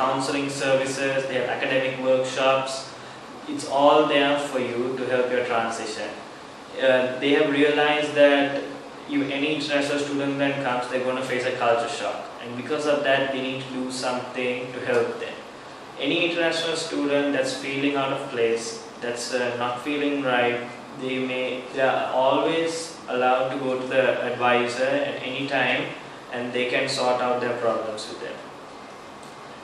counseling services, they have academic workshops. It's all there for you to help your transition. They have realized that any international student that comes, they're going to face a culture shock, and because of that they need to do something to help them. Any international student that's feeling out of place, that's not feeling right, they are always allowed to go to the advisor at any time, and they can sort out their problems with them.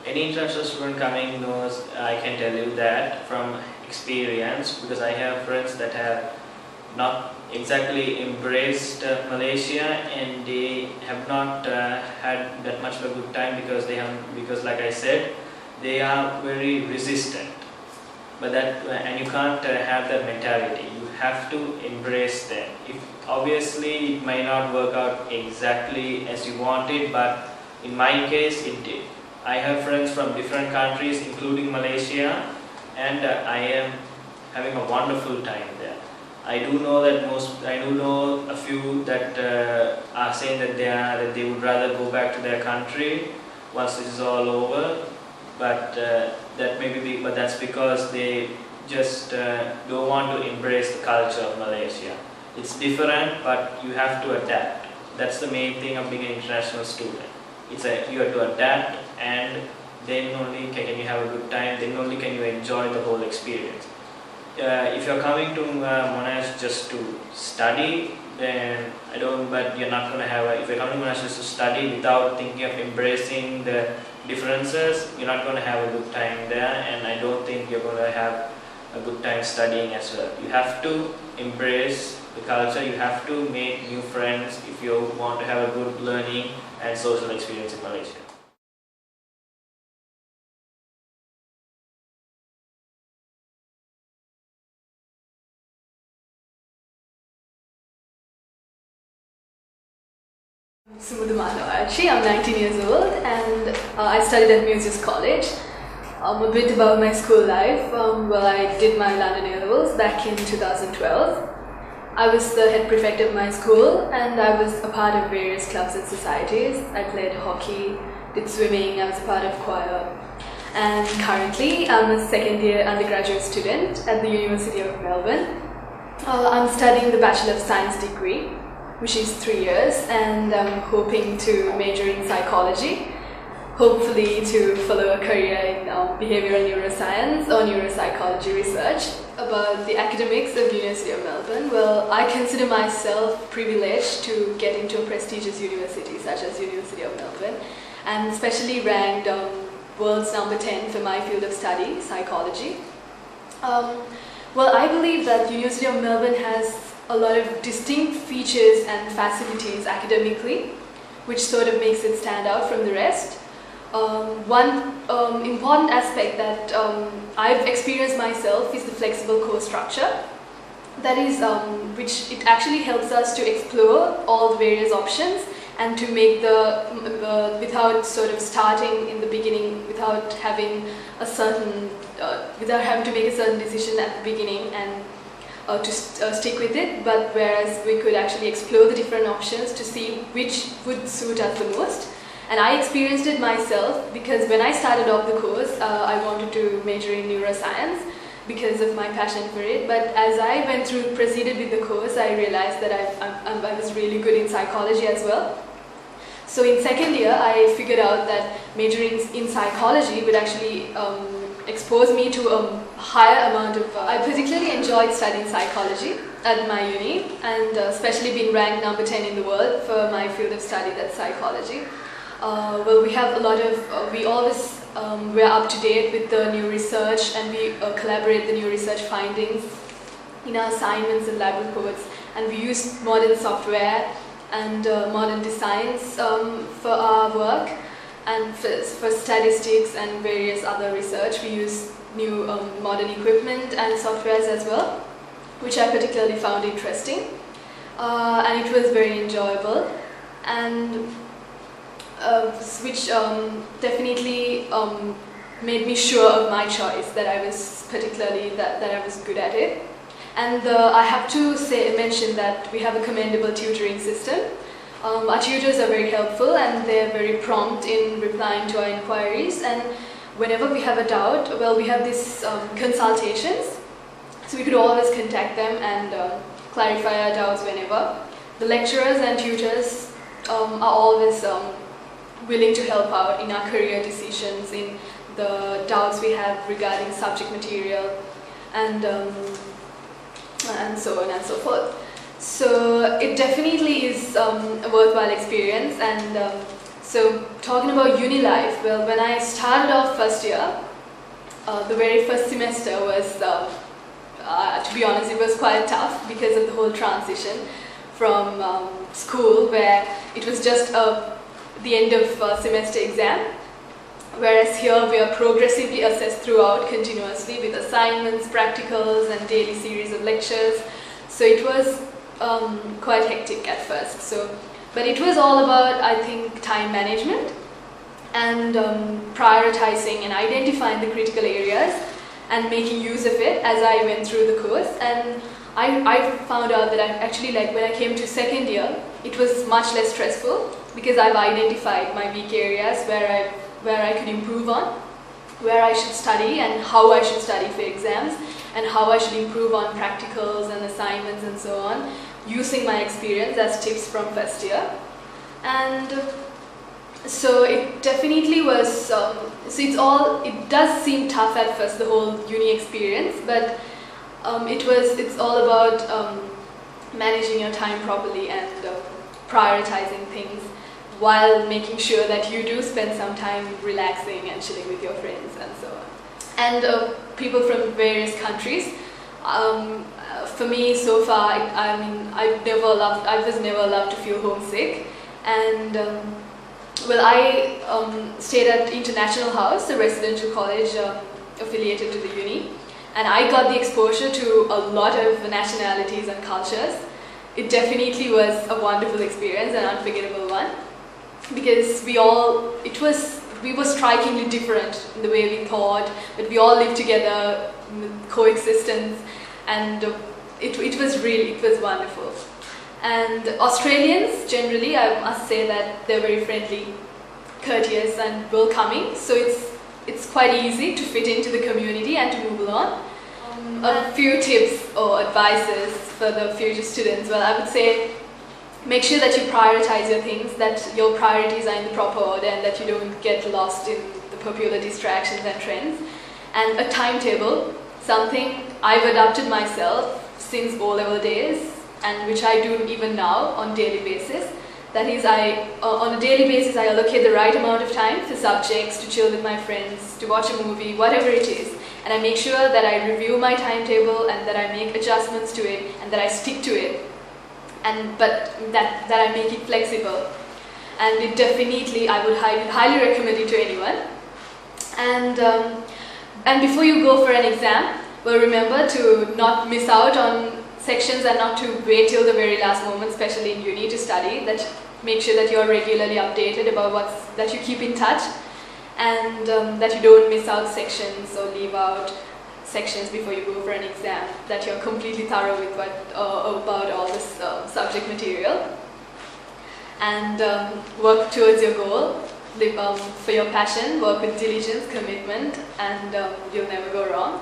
Any international student coming knows, I can tell you that from experience, because I have friends that have not exactly embraced Malaysia, and they have not had that much of a good time because like I said, they are very resistant. But and you can't have that mentality. You have to embrace them. Obviously it might not work out exactly as you wanted, but in my case it did. I have friends from different countries, including Malaysia, and I am having a wonderful time there. I do know a few that are saying that they would rather go back to their country once this is all over, but that's because they just don't want to embrace the culture of Malaysia. It's different, but you have to adapt. That's the main thing of being an international student. You have to adapt, and then only can you have a good time, then only can you enjoy the whole experience. If you're coming to Monash just to study, then but you're not going to if you're coming to Monash just to study without thinking of embracing the differences, you're not going to have a good time there, and I don't think you're going to have a good time studying as well. You have to embrace the culture, you have to make new friends if you want to have a good learning and social experience in Malaysia. Sumudu Mallawarachchi. I'm 19 years old, and I studied at Musaeus College. A bit about my school life. I did my London A-levels back in 2012. I was the head prefect of my school, and I was a part of various clubs and societies. I played hockey, did swimming, I was a part of choir. And currently I'm a second year undergraduate student at the University of Melbourne. I'm studying the Bachelor of Science degree, which is 3 years, and I'm hoping to major in psychology, hopefully to follow a career in behavioral neuroscience or neuropsychology research. About the academics of University of Melbourne, well, I consider myself privileged to get into a prestigious university such as University of Melbourne, and especially ranked world's number 10 for my field of study, psychology. I believe that University of Melbourne has a lot of distinct features and facilities academically, which sort of makes it stand out from the rest. One important aspect that I've experienced myself is the flexible course structure. That is, which it actually helps us to explore all the various options and to make without sort of starting in the beginning, without having to make a certain decision at the beginning and to stick with it, but whereas we could actually explore the different options to see which would suit us the most. And I experienced it myself, because when I started off the course, I wanted to major in neuroscience because of my passion for it, but as I proceeded with the course, I realized that I was really good in psychology as well. So in second year, I figured out that majoring in psychology would actually expose me to a higher amount of... I particularly enjoyed studying psychology at my uni, and especially being ranked number 10 in the world for my field of study, that's psychology. We have a lot of... we're up to date with the new research, and we collaborate the new research findings in our assignments and lab reports, and we use modern software and modern designs for our work. And for statistics and various other research, we use new modern equipment and softwares as well, which I particularly found interesting. And it was very enjoyable, and which definitely made me sure of my choice, that I was that I was good at it. And I have to mention that we have a commendable tutoring system. Our tutors are very helpful, and they're very prompt in replying to our inquiries, and whenever we have a doubt, well, we have these consultations, so we could always contact them and clarify our doubts whenever. The lecturers and tutors are always willing to help out in our career decisions, in the doubts we have regarding subject material, and so on and so forth. So it definitely is a worthwhile experience. And so talking about uni life, well, when I started off first year, the very first semester was, to be honest, it was quite tough because of the whole transition from school, where it was just the end of semester exam, whereas here we are progressively assessed throughout continuously with assignments, practicals and daily series of lectures. So it was quite hectic at first. But it was all about, I think, time management and prioritizing and identifying the critical areas and making use of it as I went through the course. And I found out that I actually, like, when I came to second year, it was much less stressful because I've identified my weak areas where I could improve on, where I should study and how I should study for exams, and how I should improve on practicals and assignments and so on, using my experience as tips from first year. And so it definitely was, it does seem tough at first, the whole uni experience, but it's all about managing your time properly and prioritizing things while making sure that you do spend some time relaxing and chilling with your friends and so on. And people from various countries. For me, so far, I was never allowed to feel homesick. And well, I stayed at International House, a residential college affiliated to the uni, and I got the exposure to a lot of nationalities and cultures. It definitely was a wonderful experience, an unforgettable one, because we were strikingly different in the way we thought, but we all lived together, coexistence, and it was wonderful. And Australians, generally, I must say that they're very friendly, courteous and welcoming, so it's quite easy to fit into the community and to move along. A few tips or advices for the future students. Well, I would say, make sure that you prioritize your things, that your priorities are in the proper order, and that you don't get lost in the popular distractions and trends. And a timetable, something I've adopted myself since O-level days, and which I do even now on daily basis. That is, on a daily basis, I allocate the right amount of time for subjects, to chill with my friends, to watch a movie, whatever it is. And I make sure that I review my timetable and that I make adjustments to it and that I stick to it. But that I make it flexible. And it definitely, I would highly recommend it to anyone. And before you go for an exam, well, remember to not miss out on sections and not to wait till the very last moment, especially in uni, to study. That make sure that you're regularly updated about that you keep in touch, and that you don't miss out sections or leave out sections before you go for an exam, that you're completely thorough with about all this subject material, and work towards your goal, live for your passion, work with diligence, commitment, and you'll never go wrong.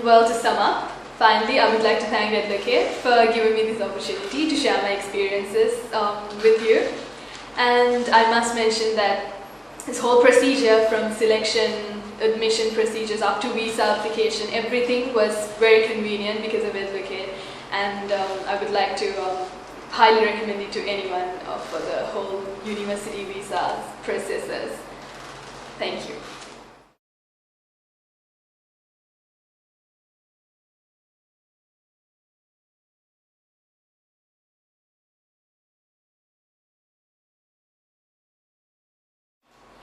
Well, to sum up, finally, I would like to thank Advocate for giving me this opportunity to share my experiences with you. And I must mention that this whole procedure, from selection, admission procedures up to visa application, everything was very convenient because of Advocate. And I would like to highly recommend it to anyone for the whole university visa processes. Thank you.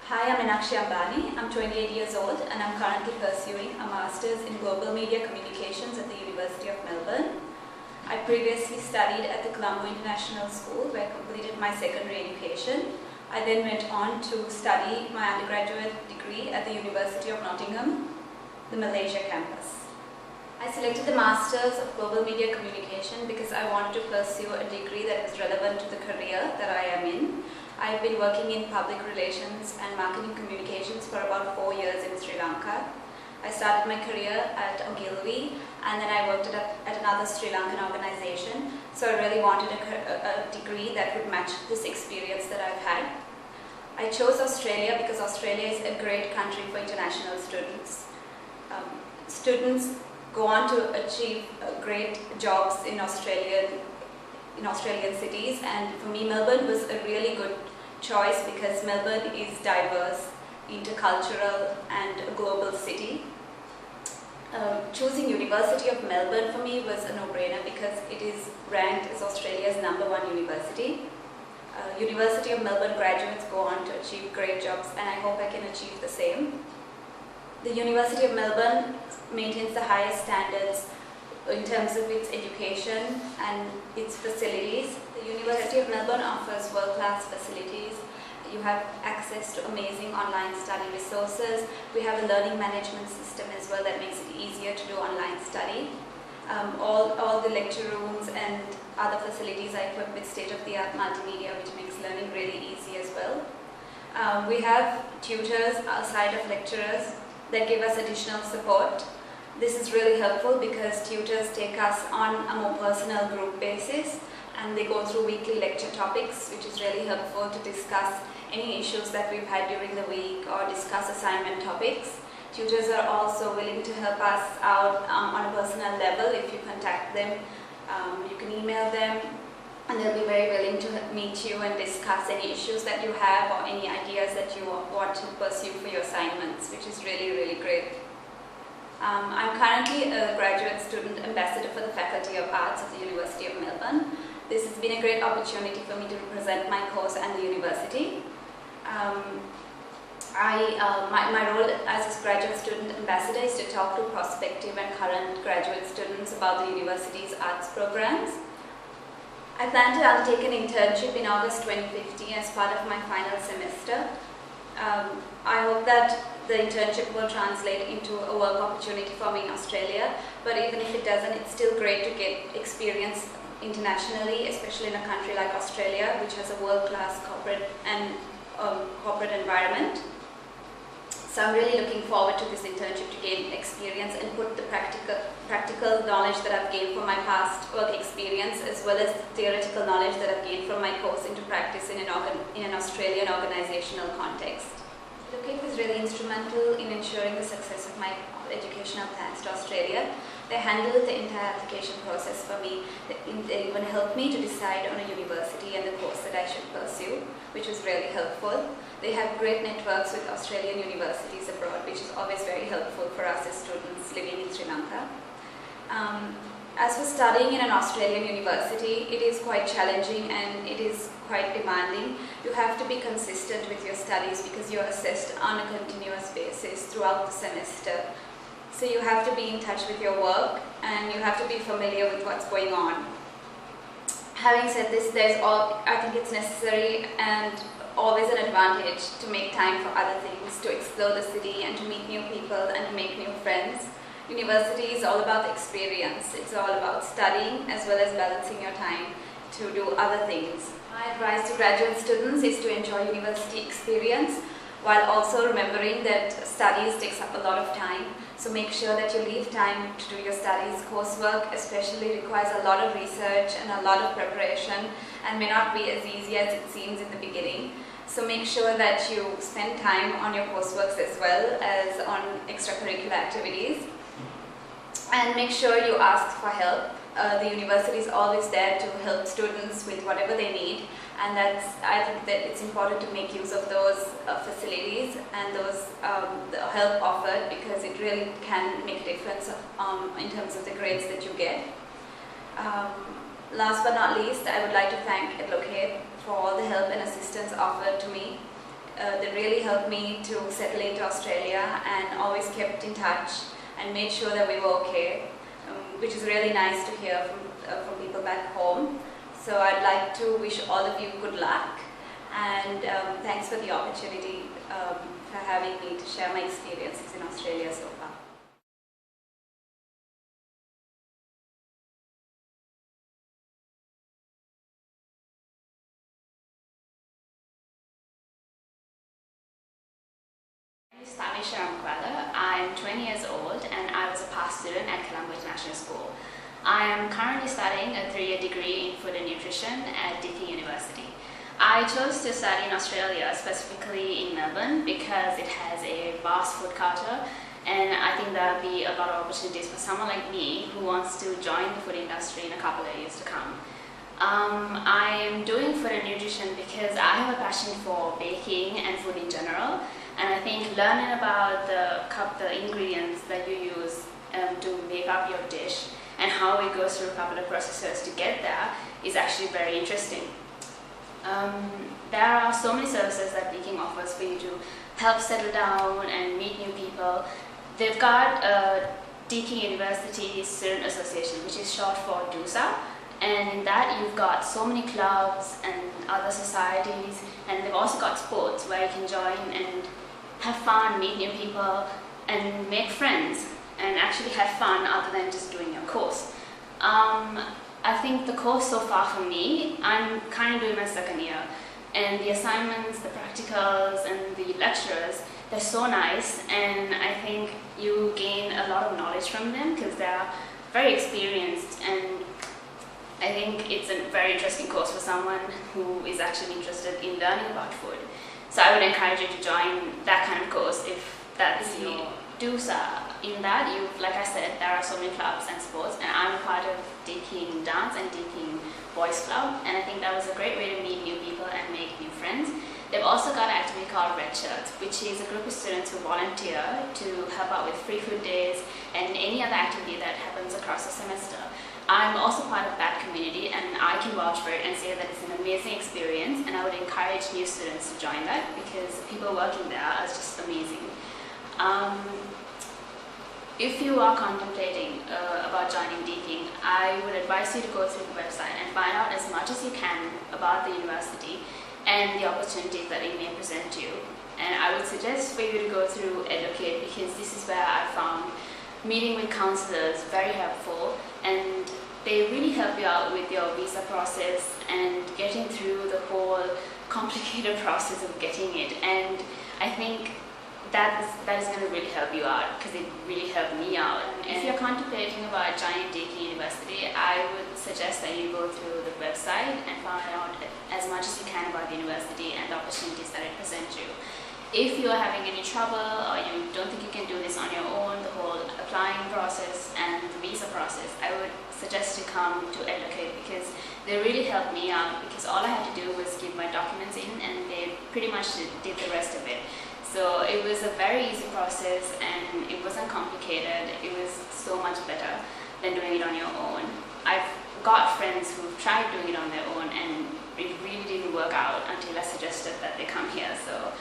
Hi, I'm Meenakshi Ambani. I'm 28 years old and I'm currently pursuing a Master's in Global Media Communications at the University of Melbourne. I previously studied at the Colombo International School, where I completed my secondary education. I then went on to study my undergraduate degree at the University of Nottingham, the Malaysia campus. I selected the Masters of Global Media Communication because I wanted to pursue a degree that is relevant to the career that I am in. I've been working in public relations and marketing communications for about Lanka. I started my career at Ogilvy, and then I worked at another Sri Lankan organization. So I really wanted a degree that would match this experience that I've had. I chose Australia because Australia is a great country for international students. Students go on to achieve great jobs in Australian cities, and for me Melbourne was a really good choice because Melbourne is diverse, intercultural and a global city. Choosing University of Melbourne for me was a no-brainer because it is ranked as Australia's #1 university. University of Melbourne graduates go on to achieve great jobs, and I hope I can achieve the same. The University of Melbourne maintains the highest standards in terms of its education and its facilities. The University of Melbourne offers world-class facilities. You have access to amazing online study resources. We have a learning management system as well that makes it easier to do online study. All the lecture rooms and other facilities are equipped with state-of-the-art multimedia, which makes learning really easy as well. We have tutors outside of lecturers that give us additional support. This is really helpful because tutors take us on a more personal group basis, and they go through weekly lecture topics, which is really helpful to discuss any issues that we've had during the week or discuss assignment topics. Tutors are also willing to help us out on a personal level. If you contact them, you can email them, and they'll be very willing to meet you and discuss any issues that you have or any ideas that you want to pursue for your assignments, which is really, really great. I'm currently a graduate student ambassador for the Faculty of Arts of the University of Melbourne. This has been a great opportunity for me to represent my course and the university. My role as a graduate student ambassador is to talk to prospective and current graduate students about the university's arts programs. I plan to undertake an internship in August 2015 as part of my final semester. I hope that the internship will translate into a work opportunity for me in Australia, but even if it doesn't, it's still great to get experience internationally, especially in a country like Australia, which has a world-class corporate environment. So I'm really looking forward to this internship to gain experience and put the practical knowledge that I've gained from my past work experience, as well as theoretical knowledge that I've gained from my course, into practice in an Australian organizational context. LOCATE was really instrumental in ensuring the success of my educational plans to Australia. They handled the entire application process for me. They even helped me to decide on a university and the course that I should pursue, which was really helpful. They have great networks with Australian universities abroad, which is always very helpful for us as students living in Sri Lanka. As for studying in an Australian university, it is quite challenging and it is quite demanding. You have to be consistent with your studies because you are assessed on a continuous basis throughout the semester. So you have to be in touch with your work and you have to be familiar with what's going on. Having said this, I think it's necessary and always an advantage to make time for other things, to explore the city and to meet new people and to make new friends. University is all about experience. It's all about studying as well as balancing your time to do other things. My advice to graduate students is to enjoy university experience while also remembering that studies takes up a lot of time. So make sure that you leave time to do your studies. Coursework especially requires a lot of research and a lot of preparation and may not be as easy as it seems in the beginning. So make sure that you spend time on your courseworks as well as on extracurricular activities. And make sure you ask for help. The university is always there to help students with whatever they need, and I think that it's important to make use of those facilities and those the help offered, because it really can make a difference in terms of the grades that you get. Last but not least, I would like to thank LOCATE for all the help and assistance offered to me. They really helped me to settle into Australia and always kept in touch and made sure that we were okay, which is really nice to hear from people back home. So I'd like to wish all of you good luck, and thanks for the opportunity for having me to share my experiences in Australia so far. I'm 20 years old and I was a past student at Colombo International School. I am currently studying a 3-year degree in food and nutrition at Deakin University. I chose to study in Australia, specifically in Melbourne, because it has a vast food culture, and I think there will be a lot of opportunities for someone like me who wants to join the food industry in a couple of years to come. I am doing food and nutrition because I have a passion for baking and food in general, and I think learning about the ingredients that you use to make up your dish and how it goes through a couple of processes to get there is actually very interesting. There are so many services that Deakin offers for you to help settle down and meet new people. They've got Deakin University Student Association, which is short for DUSA, and in that you've got so many clubs and other societies, and they've also got sports where you can join and have fun, meet new people, and make friends, and actually have fun other than just doing your course. I think the course so far for me, I'm kind of doing my second year, and the assignments, the practicals, and the lecturers, they're so nice, and I think you gain a lot of knowledge from them because they're very experienced, and I think it's a very interesting course for someone who is actually interested in learning about food. So I would encourage you to join that kind of course if that's your DUSA. In that, like I said, there are so many clubs and sports, and I'm a part of Deakin Dance and Deakin Boys Club, and I think that was a great way to meet new people and make new friends. They've also got an activity called Red Shirts, which is a group of students who volunteer to help out with free food days and any other activity that happens across the semester. I'm also part of that community, and I can vouch for it and say that it's an amazing experience, and I would encourage new students to join that because the people working there are just amazing. If you are contemplating about joining Deakin, I would advise you to go through the website and find out as much as you can about the university and the opportunities that it may present to you. And I would suggest for you to go through Educate, because this is where I found meeting with counselors very helpful, and they really help you out with your visa process and getting through the whole complicated process of getting it. And I think that is going to really help you out because it really helped me out. And if you're contemplating about joining Deakin University, I would suggest that you go through the website and find out as much as you can about the university and the opportunities that it presents you. If you're having any trouble or you don't think you can do this on your own, the whole applying process and the visa process, I would suggest to come to Educate because they really helped me out, because all I had to do was give my documents in and they pretty much did the rest of it. So it was a very easy process and it wasn't complicated. It was so much better than doing it on your own. I've got friends who've tried doing it on their own and it really didn't work out until I suggested that they come here. So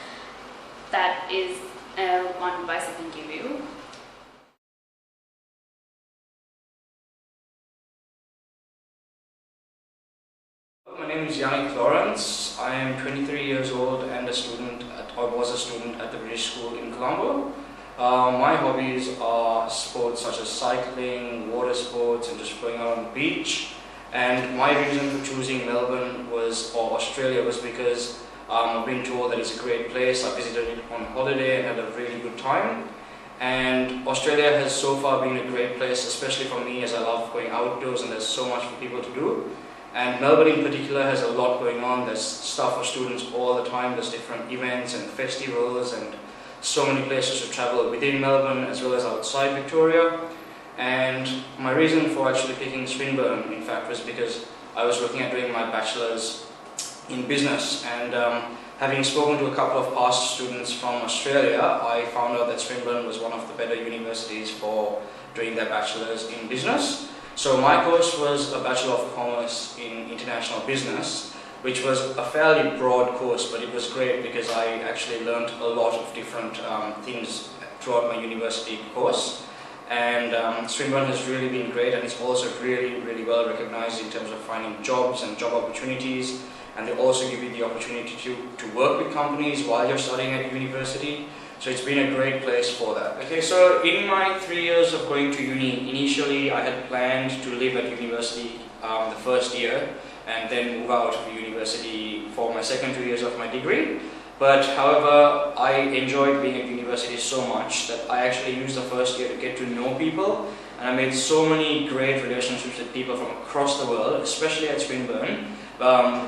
that is one advice I can give you. My name is Yannick Lawrence. I am 23 years old and was a student at the British School in Colombo. My hobbies are sports such as cycling, water sports, and just going out on the beach. And my reason for choosing Melbourne or Australia was because I've been told that it's a great place. I visited it on holiday and had a really good time. And Australia has so far been a great place, especially for me, as I love going outdoors and there's so much for people to do. And Melbourne in particular has a lot going on. There's stuff for students all the time. There's different events and festivals and so many places to travel within Melbourne as well as outside Victoria. And my reason for actually picking Swinburne, in fact, was because I was looking at doing my bachelor's in business, and having spoken to a couple of past students from Australia, I found out that Swinburne was one of the better universities for doing their bachelor's in business. So my course was a Bachelor of Commerce in International Business, which was a fairly broad course, but it was great because I actually learned a lot of different things throughout my university course. And Swinburne has really been great, and it's also really well recognized in terms of finding jobs and job opportunities. And they also give you the opportunity to work with companies while you're studying at university. So it's been a great place for that. Okay, so in my 3 years of going to uni, initially I had planned to live at university the first year and then move out of university for my second 2 years of my degree. But however, I enjoyed being at university university so much that I actually used the first year to get to know people, and I made so many great relationships with people from across the world, especially at Swinburne,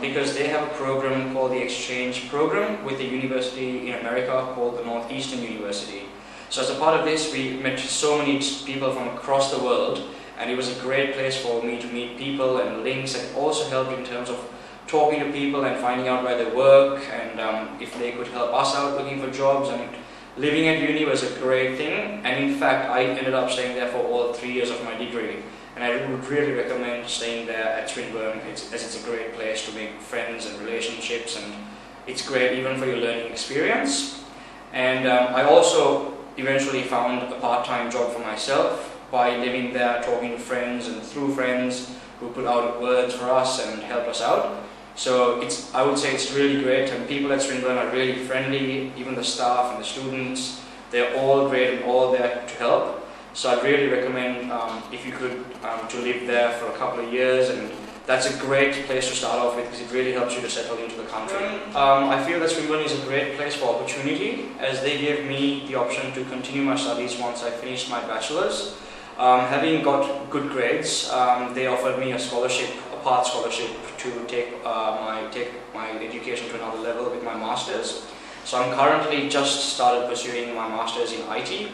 because they have a program called the Exchange Program with a university in America called the Northeastern University. So as a part of this, we met so many people from across the world, and it was a great place for me to meet people and links, and it also helped in terms of talking to people and finding out where they work, and if they could help us out looking for jobs. And living at uni was a great thing, and in fact I ended up staying there for all 3 years of my degree, and I would really recommend staying there at Swinburne, as it's a great place to make friends and relationships, and it's great even for your learning experience. And I also eventually found a part-time job for myself by living there, talking to friends and through friends who put out words for us and help us out. So I would say it's really great, and people at Swinburne are really friendly, even the staff and the students, they're all great and all there to help. So I'd really recommend, if you could, to live there for a couple of years, and that's a great place to start off with because it really helps you to settle into the country. I feel that Swinburne is a great place for opportunity, as they gave me the option to continue my studies once I finished my bachelor's. Having got good grades, they offered me a scholarship, a part scholarship, to take my education to another level with my master's. So I'm currently just started pursuing my master's in IT,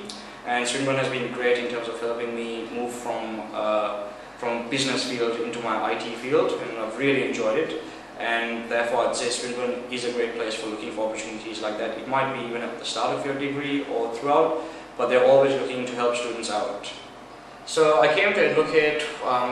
and Swinburne has been great in terms of helping me move from business field into my IT field, and I've really enjoyed it. And therefore I'd say Swinburne is a great place for looking for opportunities like that. It might be even at the start of your degree or throughout, but they're always looking to help students out. So I came to Advocate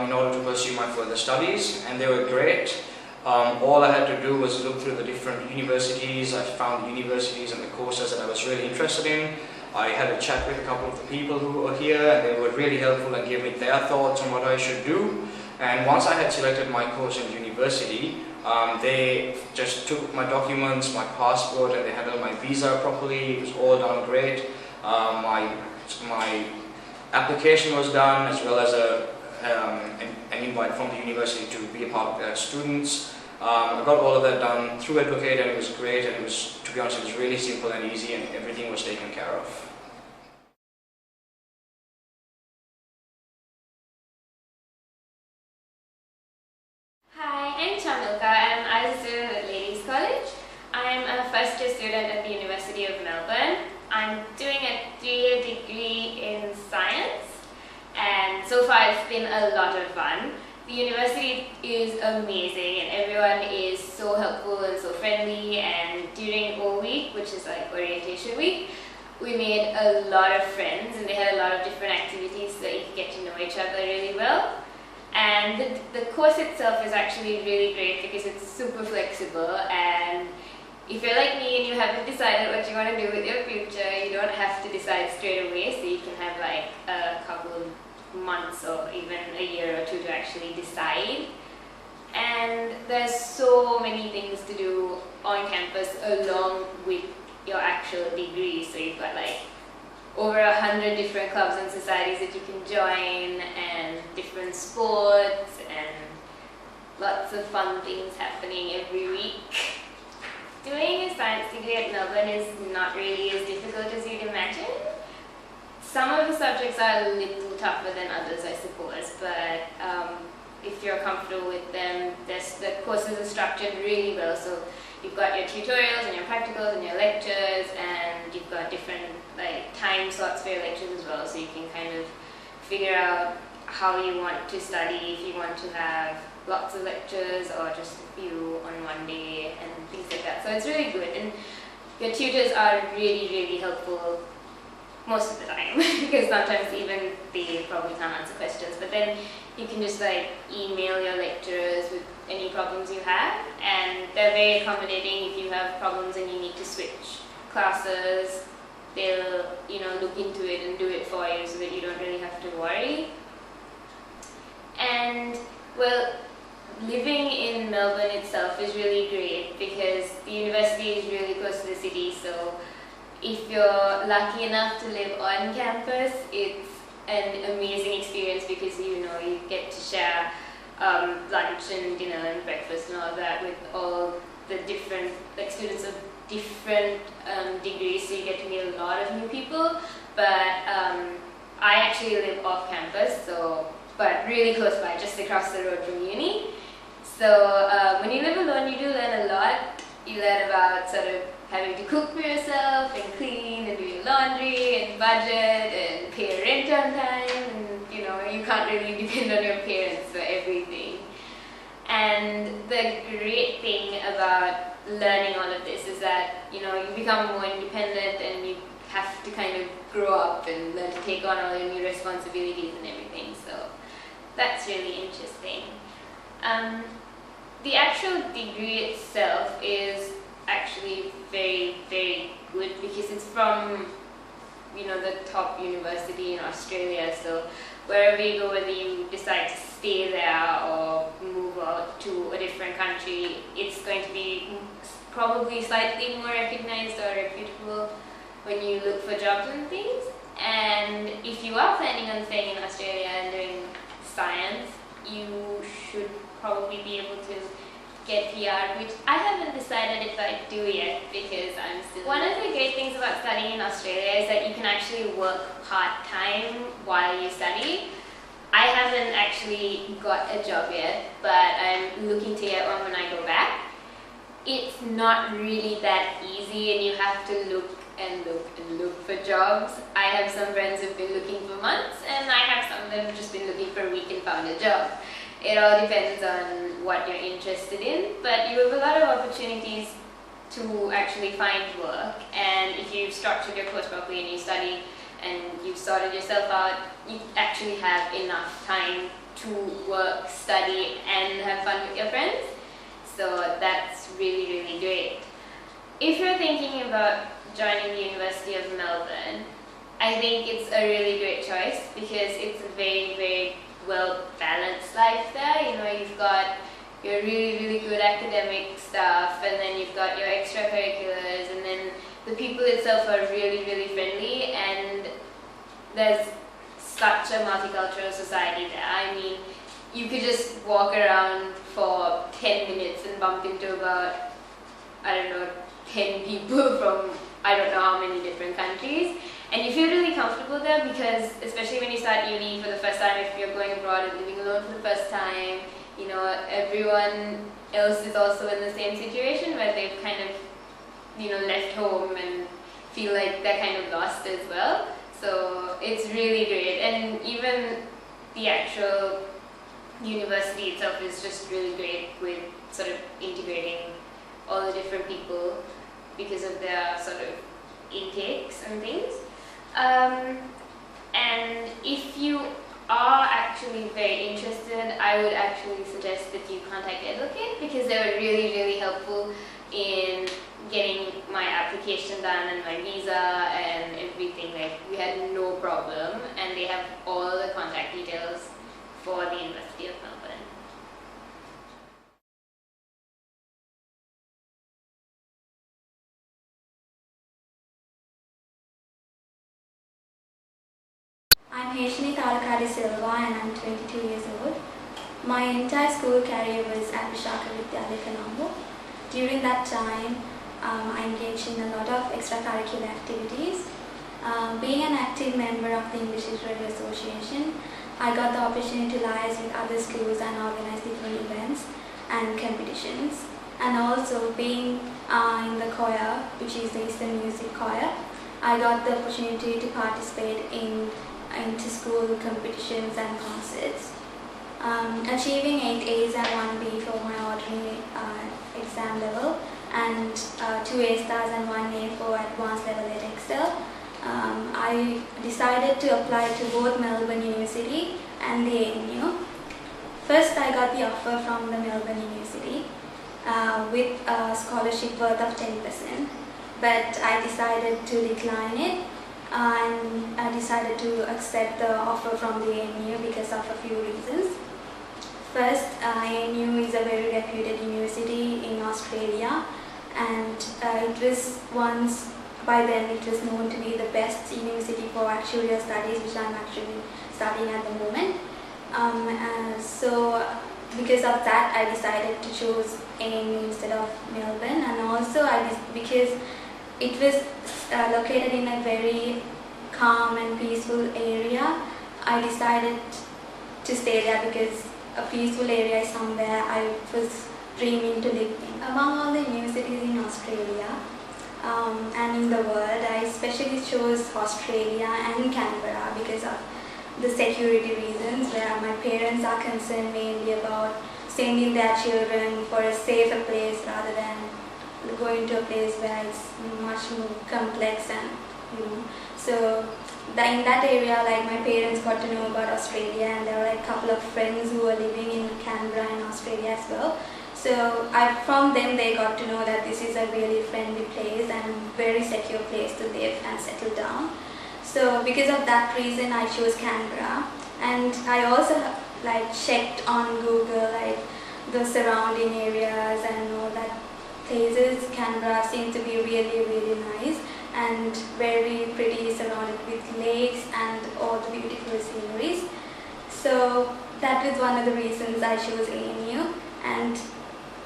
in order to pursue my further studies, and they were great. All I had to do was look through the different universities. I found the universities and the courses that I was really interested in. I had a chat with a couple of the people who were here, and they were really helpful and gave me their thoughts on what I should do. And once I had selected my course in university, they just took my documents, my passport, and they handled my visa properly. It was all done great. My application was done, as well as an invite from the university to be a part of their students. I got all of that done through Advocate, and it was great, and it was, to be honest, it was really simple and easy, and everything was taken care of. Hi, I'm Chamilka, and I'm a student at Ladies College. I'm a first-year student at the University of Melbourne. I'm doing a 3-year degree in science, and so far it's been a lot of fun. The university is amazing, and everyone is so helpful and so friendly, and during O week, which is like orientation week, we made a lot of friends, and they had a lot of different activities so that you could get to know each other really well. And the course itself is actually really great because it's super flexible, and if you're like me and you haven't decided what you want to do with your future, you don't have to decide straight away, so you can have like a couple of months or even a year or two to actually decide. And there's so many things to do on campus along with your actual degree, so you've got like over 100 different clubs and societies that you can join, and different sports, and lots of fun things happening every week. Doing a science degree at Melbourne is not really as difficult as you'd imagine. Some of the subjects are a little tougher than others, I suppose, but if you're comfortable with them, the courses are structured really well. So you've got your tutorials and your practicals and your lectures, and you've got different time slots for your lectures as well, so you can kind of figure out how you want to study, if you want to have lots of lectures or just a few on one day and things like that. So it's really good, and your tutors are really, really helpful most of the time because sometimes even they probably can't answer questions, but then you can just email your lecturers with any problems you have, and they're very accommodating. If you have problems and you need to switch classes, they'll look into it and do it for you so that you don't really have to worry. And well, living in Melbourne itself is really great because the university is really close to the city, so if you're lucky enough to live on campus, it's an amazing experience because you get to share lunch and dinner and breakfast and all of that with all the different students of different degrees, so you get to meet a lot of new people. But I actually live off campus, but really close by, just across the road from uni. So when you live alone, you do learn a lot. You learn about sort of having to cook for yourself and clean and do your laundry and budget and pay your rent on time. And, you can't really depend on your parents for everything. And the great thing about learning all of this is that, you become more independent and you have to kind of grow up and learn to take on all your new responsibilities and everything. So that's really interesting. The actual degree itself is actually very, very good because it's from, the top university in Australia. So wherever you go, whether you decide to stay there or move out to a different country, it's going to be probably slightly more recognized or reputable when you look for jobs and things. And if you are planning on staying in Australia and doing science, you should probably be able to get PR, which I haven't decided if I do yet because I'm still... One of the great things about studying in Australia is that you can actually work part-time while you study. I haven't actually got a job yet, but I'm looking to get one when I go back. It's not really that easy and you have to look and look and look for jobs. I have some friends who've been looking for months and I have some that have just been looking for a week and found a job. It all depends on what you're interested in, but you have a lot of opportunities to actually find work, and if you've structured your course properly and you study and you've sorted yourself out, you actually have enough time to work, study and have fun with your friends. So that's really, really great. If you're thinking about joining the University of Melbourne, I think it's a really great choice because it's a very, very well-balanced life there. You've got your really, really good academic stuff, and then you've got your extracurriculars, and then the people itself are really, really friendly, and there's such a multicultural society there. I mean, you could just walk around for 10 minutes and bump into about, 10 people from I don't know how many different countries. And you feel really comfortable there because, especially when you start uni for the first time, if you're going abroad and living alone for the first time, everyone else is also in the same situation where they've kind of, left home and feel like they're kind of lost as well. So it's really great. And even the actual university itself is just really great with sort of integrating all the different people because of their sort of intakes and things. And if you are actually very interested, I would actually suggest that you contact Advocate because they were really, really helpful in getting my application done and my visa and everything. Like, we had no problem, and they have all the contact details for the University of Melbourne. I'm Heshini Talakadi Silva and I'm 22 years old. My entire school career was at Vishaka Vidyalaya, Colombo. During that time, I engaged in a lot of extracurricular activities. Being an active member of the English Literary Association, I got the opportunity to liaise with other schools and organize different events and competitions. And also being in the choir, which is the Eastern Music Choir, I got the opportunity to participate in inter-school competitions and concerts. Achieving 8 A's and 1 B for my ordinary exam level and 2 A stars and 1 A for advanced level at Excel, I decided to apply to both Melbourne University and the ANU. First, I got the offer from the Melbourne University with a scholarship worth of 10%, but I decided to decline it. And I decided to accept the offer from the ANU because of a few reasons. First, ANU is a very reputed university in Australia, and it was once, by then it was known to be the best university for actuarial studies, which I'm actually studying at the moment. So because of that, I decided to choose ANU instead of Melbourne, and also because it was located in a very calm and peaceful area, I decided to stay there because a peaceful area is somewhere I was dreaming to live in. Among all the universities in Australia and in the world, I especially chose Australia and Canberra because of the security reasons, where my parents are concerned mainly about sending their children for a safer place rather than going to a place where it's much more complex and so in that area, like, my parents got to know about Australia, and there were like a couple of friends who were living in Canberra and Australia as well. So from them they got to know that this is a really friendly place and very secure place to live and settle down. So because of that reason I chose Canberra, and I also like checked on Google like the surrounding areas and all that places. Canberra seemed to be really nice and very pretty, surrounded with lakes and all the beautiful sceneries. So that was one of the reasons I chose ANU, and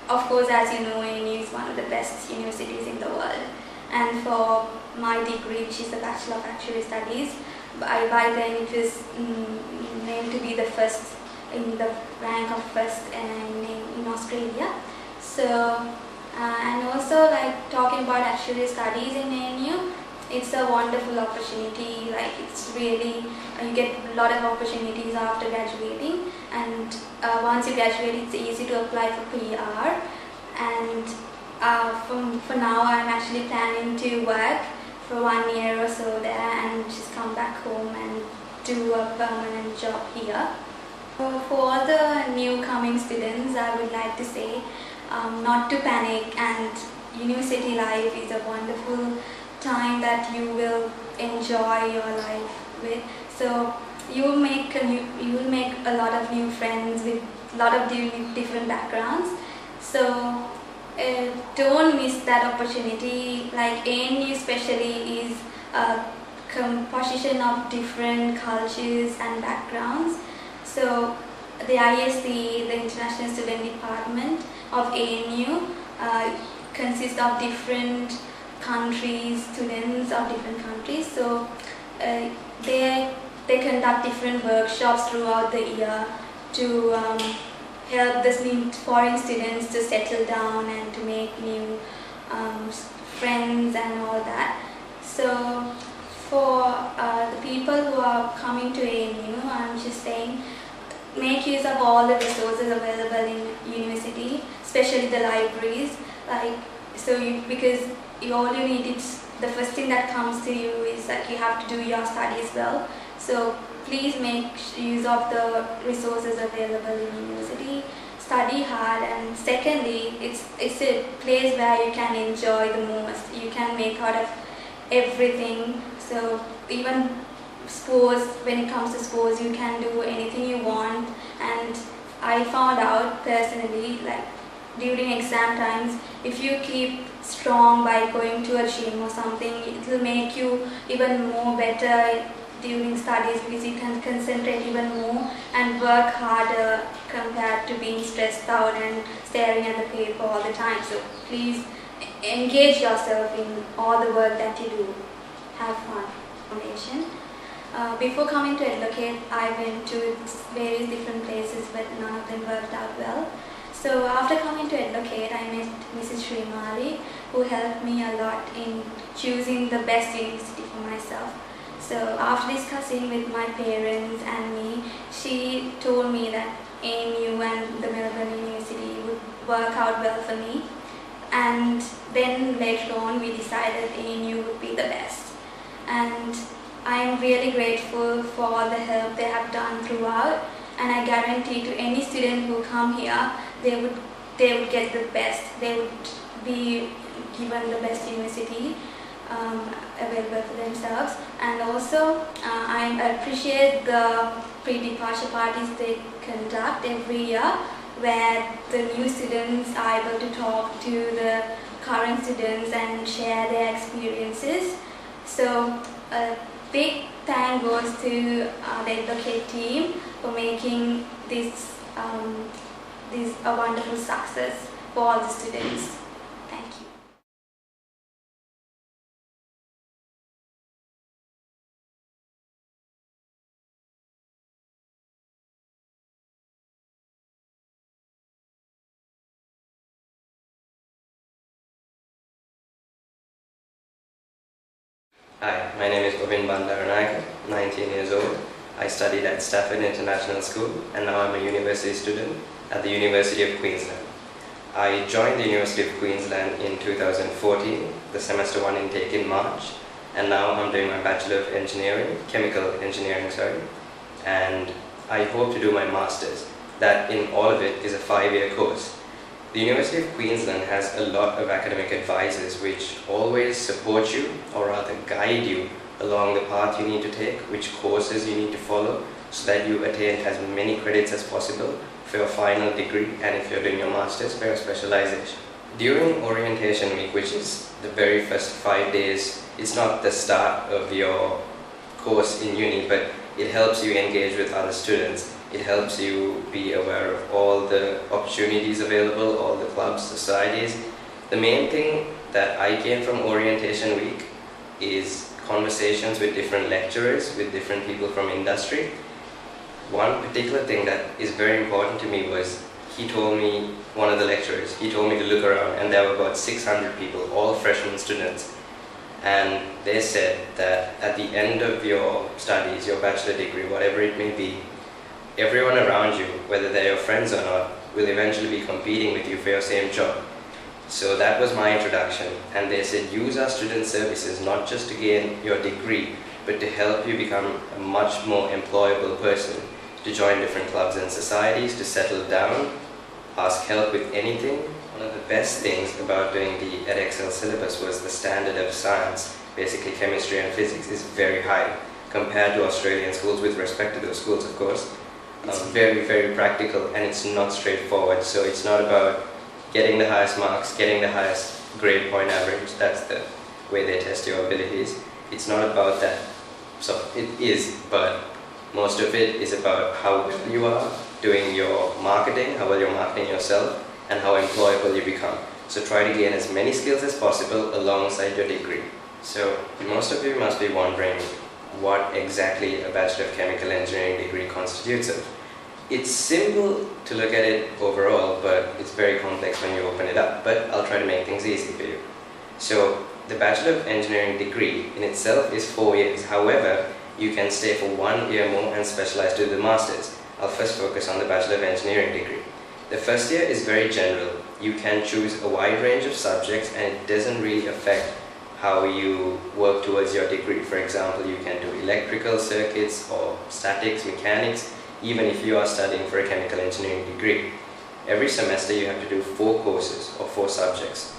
of course, as you know, ANU is one of the best universities in the world. And for my degree, which is the Bachelor of Actuary Studies, by then it was named to be the first in the rank of first in Australia. So and also, like, talking about actuary studies in ANU, it's a wonderful opportunity. Like, it's really you get a lot of opportunities after graduating, and once you graduate, it's easy to apply for PR. And for now, I'm actually planning to work for 1 year or so there and just come back home and do a permanent job here. For all the new coming students, I would like to say not to panic, and university life is a wonderful time that you will enjoy your life with. So you will make a lot of new friends with a lot of different backgrounds. So don't miss that opportunity. Like, ANU especially is a composition of different cultures and backgrounds. So the ISD, the International Student Department of ANU, consists of different countries, students of different countries. So they conduct different workshops throughout the year to help the foreign students to settle down and to make new friends and all that. So for the people who are coming to ANU, I'm just saying, make use of all the resources available in university, especially the libraries. Like, because all you need is, the first thing that comes to you is that you have to do your studies well. So please make use of the resources available in university, study hard, and secondly, it's a place where you can enjoy the most. You can make out of everything. So even sports, when it comes to sports, you can do anything you want. And I found out personally, like, during exam times, if you keep strong by going to a gym or something, it will make you even more better during studies, because you can concentrate even more and work harder compared to being stressed out and staring at the paper all the time. So please engage yourself in all the work that you do. Have fun. Before coming to Advocate, I went to various different places, but none of them worked out well. So after coming to Advocate, I met Mrs. Srimali, who helped me a lot in choosing the best university for myself. So after discussing with my parents and me, she told me that ANU and the Melbourne University would work out well for me. And then later on, we decided ANU would be the best. And I am really grateful for all the help they have done throughout, and I guarantee to any student who come here, they would get the best. They would be given the best university available for themselves. And also, I appreciate the pre-departure parties they conduct every year, where the new students are able to talk to the current students and share their experiences. So a big thank goes to the Advocate team for making this a wonderful success for all the students. Thank you. Hi, my name is Obin Bandaranayake, 19 years old. I studied at Stafford International School and now I'm a university student at the University of Queensland. I joined the University of Queensland in 2014, the semester 1 intake in March, and now I'm doing my Bachelor of Engineering, Chemical Engineering, and I hope to do my Masters. That in all of it is a 5-year course. The University of Queensland has a lot of academic advisors which always support you, or rather guide you, along the path you need to take, which courses you need to follow, so that you attain as many credits as possible for your final degree, and if you're doing your Masters, for your specialization. During orientation week, which is the very first 5 days, it's not the start of your course in uni, but it helps you engage with other students. It helps you be aware of all the opportunities available, all the clubs, societies. The main thing that I gained from orientation week is conversations with different lecturers, with different people from industry. One particular thing that is very important to me was, one of the lecturers, he told me to look around, and there were about 600 people, all freshman students. And they said that at the end of your studies, your bachelor degree, whatever it may be, everyone around you, whether they're your friends or not, will eventually be competing with you for your same job. So that was my introduction, and they said use our student services not just to gain your degree, but to help you become a much more employable person, to join different clubs and societies, to settle down, ask help with anything. One of the best things about doing the EdXL syllabus was the standard of science, basically chemistry and physics, is very high compared to Australian schools, with respect to those schools of course. It's very, very practical, and it's not straightforward. So it's not about getting the highest marks, getting the highest grade point average. That's the way they test your abilities. It's not about that. So it is, but most of it is about how well you are doing your marketing, how well you're marketing yourself, and how employable you become. So try to gain as many skills as possible alongside your degree. So most of you must be wondering what exactly a Bachelor of Chemical Engineering degree constitutes of. It's simple to look at it overall, but it's very complex when you open it up, but I'll try to make things easy for you. So the Bachelor of Engineering degree in itself is 4 years. However, you can stay for 1 year more and specialize to the Masters. I'll first focus on the Bachelor of Engineering degree. The first year is very general. You can choose a wide range of subjects, and it doesn't really affect how you work towards your degree. For example, you can do electrical circuits or statics, mechanics, even if you are studying for a chemical engineering degree. Every semester you have to do 4 courses or 4 subjects.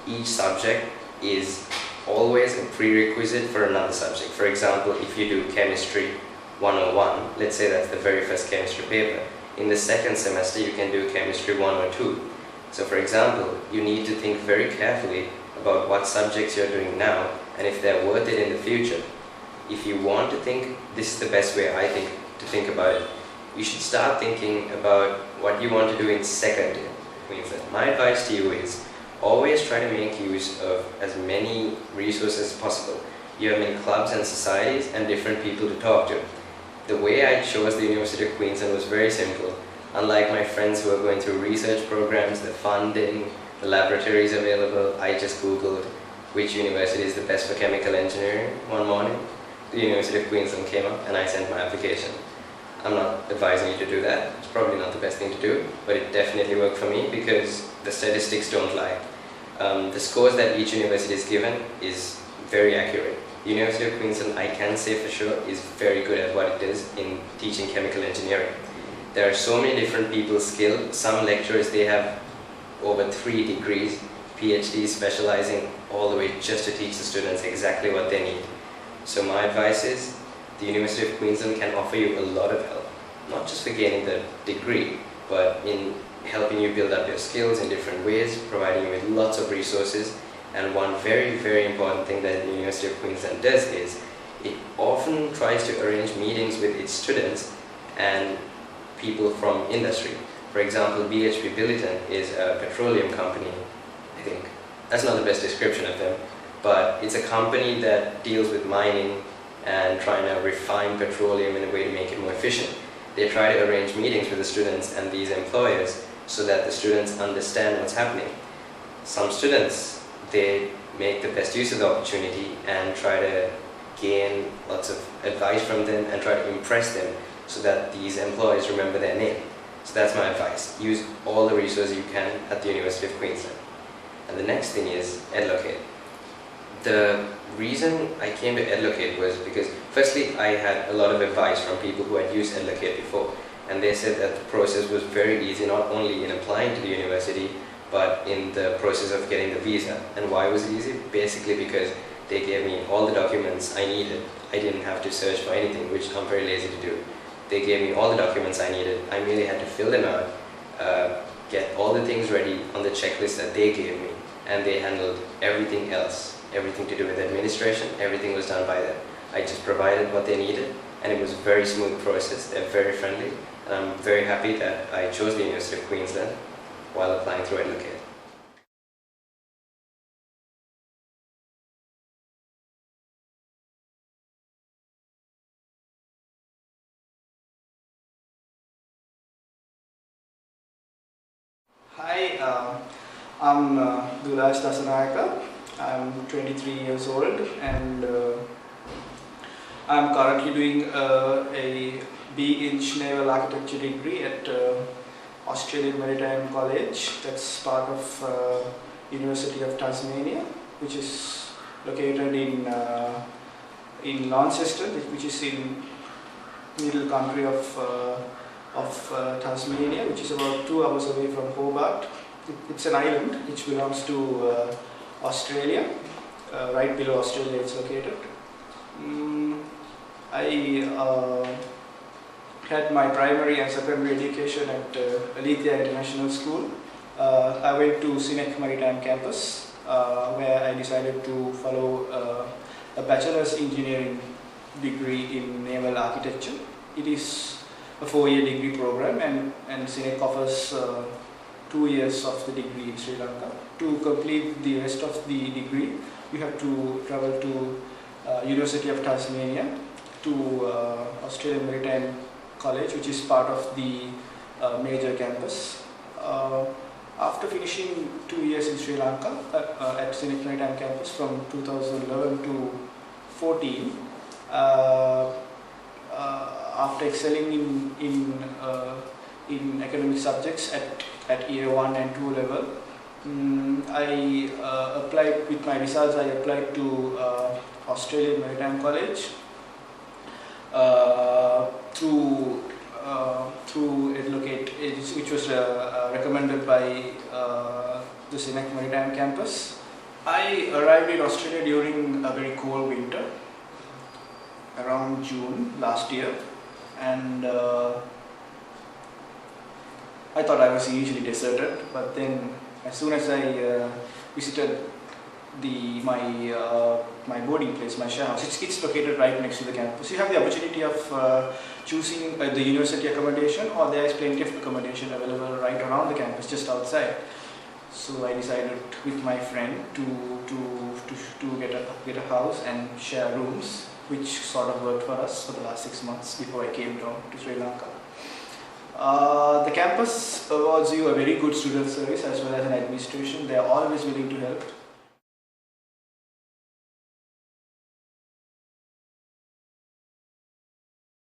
Each subject is always a prerequisite for another subject. For example, if you do chemistry 101, let's say that's the very first chemistry paper, in the second semester you can do chemistry 102. So for example, you need to think very carefully about what subjects you're doing now and if they're worth it in the future. If you want to think, this is the best way I think to think about it, you should start thinking about what you want to do in second year. My advice to you is always try to make use of as many resources as possible. You have many clubs and societies and different people to talk to. The way I chose the University of Queensland was very simple. Unlike my friends who are going through research programs, the funding, the laboratories available, I just Googled which university is the best for chemical engineering one morning. The University of Queensland came up and I sent my application. I'm not advising you to do that. It's probably not the best thing to do, but it definitely worked for me because the statistics don't lie. The scores that each university is given is very accurate. The University of Queensland, I can say for sure, is very good at what it does in teaching chemical engineering. There are so many different people skilled. Some lecturers, they have over 3 degrees, PhDs specializing all the way just to teach the students exactly what they need. So my advice is, the University of Queensland can offer you a lot of help, not just for gaining the degree, but in helping you build up your skills in different ways, providing you with lots of resources. And one very, very important thing that the University of Queensland does is, it often tries to arrange meetings with its students and people from industry. For example, BHP Billiton is a petroleum company, I think. That's not the best description of them, but it's a company that deals with mining and trying to refine petroleum in a way to make it more efficient. They try to arrange meetings with the students and these employers so that the students understand what's happening. Some students, they make the best use of the opportunity and try to gain lots of advice from them and try to impress them so that these employers remember their name. So that's my advice. Use all the resources you can at the University of Queensland. And the next thing is EdLocate. The reason I came to EdLocate was because firstly I had a lot of advice from people who had used EdLocate before, and they said that the process was very easy, not only in applying to the university but in the process of getting the visa. And why was it easy? Basically because they gave me all the documents I needed. I didn't have to search for anything, which I'm very lazy to do. They gave me all the documents I needed. I merely had to fill them out, get all the things ready on the checklist that they gave me, and they handled everything else. Everything to do with administration, everything was done by them. I just provided what they needed, and it was a very smooth process. They're very friendly, and I'm very happy that I chose the University of Queensland while applying through EdLocate. Hi, I'm Dulaj Dasanayaka. I'm 23 years old, and I'm currently doing a B-Inch Naval Architecture degree at Australian Maritime College. That's part of University of Tasmania, which is located in Launceston, which is in middle country of Tasmania, which is about 2 hours away from Hobart. It's an island which belongs to Australia. Right below Australia it's located. I had my primary and secondary education at Alethea International School. I went to Sinek Maritime Campus, where I decided to follow a bachelor's engineering degree in naval architecture. It is a 4-year degree program, and Sinek offers 2 years of the degree in Sri Lanka. To complete the rest of the degree, you have to travel to University of Tasmania, to Australian Maritime College, which is part of the major campus. After finishing 2 years in Sri Lanka at Sinek Maritime Campus from 2011 to 14, after excelling in academic subjects at year 1 and 2 level, I applied with my results. I applied to Australian Maritime College through EdLocate, which was recommended by the Sinek Maritime Campus. I arrived in Australia during a very cold winter, around June last year, and I thought I was hugely deserted, but then as soon as I visited my boarding place, my share house, it's located right next to the campus. You have the opportunity of choosing the university accommodation, or there is plenty of accommodation available right around the campus, just outside. So I decided with my friend to get a house and share rooms, which sort of worked for us for the last 6 months before I came down to Sri Lanka. The campus awards you a very good student service as well as an administration. They are always willing to help.